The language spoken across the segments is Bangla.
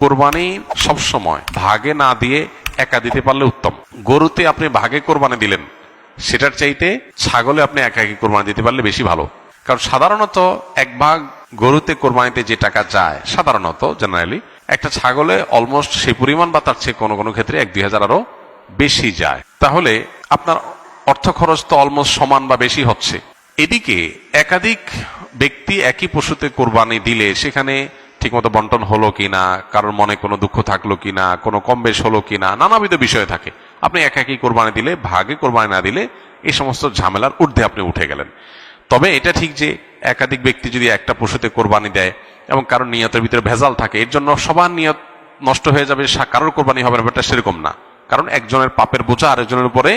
কোরবানি সবসময় ভাগে না দিয়ে একা দিতে পারলে উত্তম। গরুতে আপনি ভাগে কোরবানি দিলেন, সেটার চাইতে ছাগলে আপনি একাকি কোরবানি দিতে পারলে বেশি ভালো। কারণ সাধারণত এক ভাগ গরুতে কোরবানিতে যে টাকা যায়, সাধারণত জেনারেলি একটা ছাগলে অলমোস্ট সেই পরিমাণ বা তার চেয়ে কোনো কোনো ক্ষেত্রে 1-2 হাজার আরো বেশি যায়। তাহলে আপনার অর্থ খরচ তো অলমোস্ট সমান বা বেশি হচ্ছে। এদিকে একাধিক ব্যক্তি একই পশুতে কোরবানি দিলে সেখানে ঠিকমতো বন্টন হলো কিনা, কারোর মনে কোনো দুঃখ থাকলো কিনা, কোনো কম বেশ হলো কিনা, নানাবিধ বিষয় থাকে। আপনি একাকি কোরবানি দিলে, ভাগে কোরবানি না দিলে এই সমস্ত ঝামেলার ঊর্ধ্বে আপনি উঠে গেলেন। তবে এটা ঠিক যে একাধিক ব্যক্তি যদি একটা পশুতে কোরবানি দেয় এবং কারোর নিয়তের ভিতরে ভেজাল থাকে, এর জন্য সবার নিয়ত নষ্ট হয়ে যাবে, কারোর কোরবানি হবে না, ব্যাপারটা সেরকম না। কারণ একজনের পাপের বোঝা আরেকজনের উপরে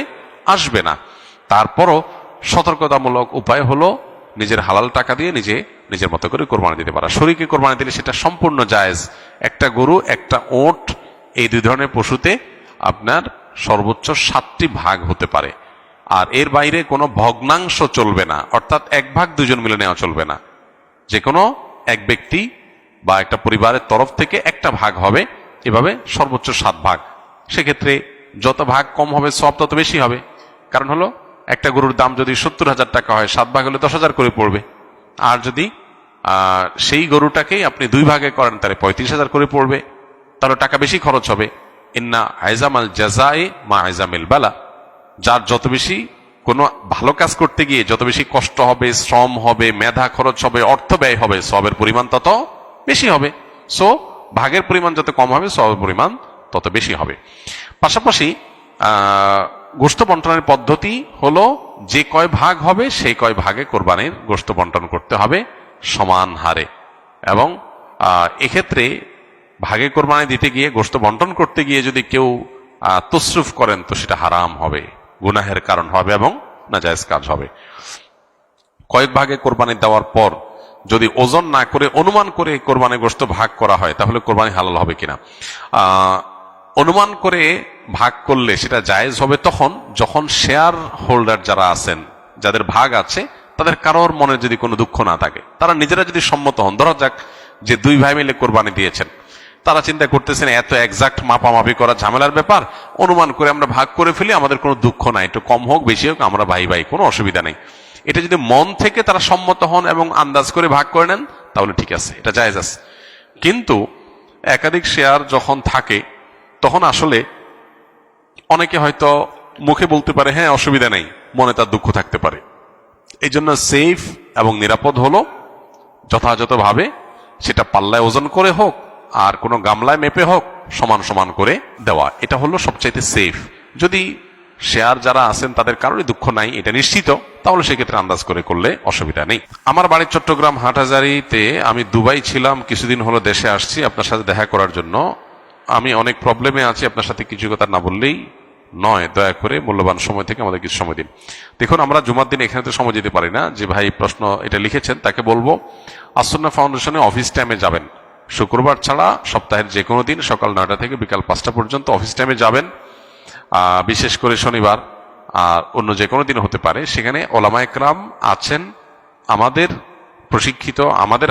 আসবে না। তারপরও সতর্কতামূলক উপায় হলো নিজের হালাল টাকা দিয়ে নিজের মতো করে কোরবানি দিতে পারা। শরীকে কোরবানি দিলে সেটা সম্পূর্ণ জায়েজ। একটা গরু, একটা ওট, এই দুই ধরনের পশুতে আপনার সর্বোচ্চ 7টি ভাগ হতে পারে। আর এর বাইরে কোনো ভগ্নাংশ চলবে না, অর্থাৎ এক ভাগ দুজন মিলে নেওয়া চলবে না। যে কোনো এক ব্যক্তি বা একটা পরিবারের তরফ থেকে একটা ভাগ হবে, এভাবে সর্বোচ্চ 7 ভাগ। সেক্ষেত্রে যত ভাগ কম হবে সব তত বেশি হবে। কারণ হলো একটা গরুর দাম যদি 70,000 টাকা হয়, 7 ভাগ হলে 10,000 করে পড়বে। আর যদি সেই গরুটাকেই আপনি 2 ভাগে করেন তাহলে 35,000 করে পড়বে, তাহলে টাকা বেশি খরচ হবে। ইন্না আইজামাল জাযাই মা আইজামিল বালা। যার যত বেশি কোনো ভালো কাজ করতে গিয়ে যত বেশি কষ্ট হবে, শ্রম হবে, মেধা খরচ হবে, অর্থ ব্যয় হবে, সবের পরিমাণ তত বেশি হবে। সো ভাগের পরিমাণ যত কম হবে সবের পরিমাণ তত বেশি হবে। পাশাপাশি গোশত বন্টনের পদ্ধতি হলো যে কয় ভাগ হবে সেই কয় ভাগে কোরবানির গোশত বন্টন করতে হবে সমান হারে। এবং এক্ষেত্রে ভাগে কোরবানি দিতে গিয়ে, গোশত বন্টন করতে গিয়ে যদি কেউ তসরুফ করেন তো সেটা হারাম হবে, গুনাহের কারণ হবে এবং নাজায়েজ কাজ হবে। কয়েক ভাগে কোরবানি দেওয়ার পর যদি ওজন না করে অনুমান করে কোরবানি গোশত ভাগ করা হয় তাহলে কোরবানি হালাল হবে কিনা। অনুমান করে ভাগ করলে সেটা জায়েজ হবে তখন যখন শেয়ার হোল্ডার যারা আছেন, যাদের ভাগ আছে, তাদের কারোর মনে যদি কোনো দুঃখ না থাকে, তারা নিজেরা যদি সম্মত হন। ধরা যাক যে 2 ভাই মিলে কোরবানি দিয়েছেন, তারা চিন্তা করতেছেন এত এক্সাক্ট মাপামাপি করা ঝামেলার ব্যাপার, অনুমান করে আমরা ভাগ করে ফেলি, আমাদের কোনো দুঃখ নাই, একটু কম হোক বেশি হোক আমরা ভাই ভাই, কোনো অসুবিধা নেই। এটা যদি মন থেকে তারা সম্মত হন এবং আন্দাজ করে ভাগ করে নেন তাহলে ঠিক আছে, এটা জায়েজ আছে। কিন্তু একাধিক শেয়ার যখন থাকে তখন আসলে অনেকে হয়তো মুখে বলতে পারে হ্যাঁ অসুবিধা নেই, মনে তার দুঃখ থাকতে পারে। এই জন্য সেফ এবং নিরাপদ হলো যথাযথভাবে সেটা পাল্লায় ওজন করে হোক আর কোনো গামলায় মেপে হোক সমান সমান করে দেওয়া, এটা হলো সবচাইতে সেফ। যদি শেয়ার যারা আছেন তাদের কারোরই দুঃখ নাই এটা নিশ্চিত, তাহলে সেক্ষেত্রে আন্দাজ করে করলে অসুবিধা নেই। আমার বাড়ি চট্টগ্রাম হাটহাজারীতে, আমি দুবাই ছিলাম, কিছুদিন হলো দেশে আসছি আপনার সাথে দেখা করার জন্য। আমি অনেক প্রবলেমে আছি, আপনার সাথে কিছু কথা না বললেই নয়, দয়া করে মূল্যবান সময় থেকে আমাদের কিছু সময় দিন। দেখুন, আমরা জুমার দিন এখানে তো সময় দিতে পারি না। যে ভাই প্রশ্ন এটা লিখেছেন তাকে বলবো আসন্না ফাউন্ডেশনে অফিস টাইমে যাবেন, শুক্রবার ছাড়া সপ্তাহের যে কোনো দিন সকাল 9টা থেকে বিকাল 5টা পর্যন্ত অফিস টাইমে যাবেন। বিশেষ করে শনিবার আর অন্য যে কোনো দিন হতে পারে। সেখানে ওলামা একরাম আছেন, আমাদের প্রশিক্ষিত, আমাদের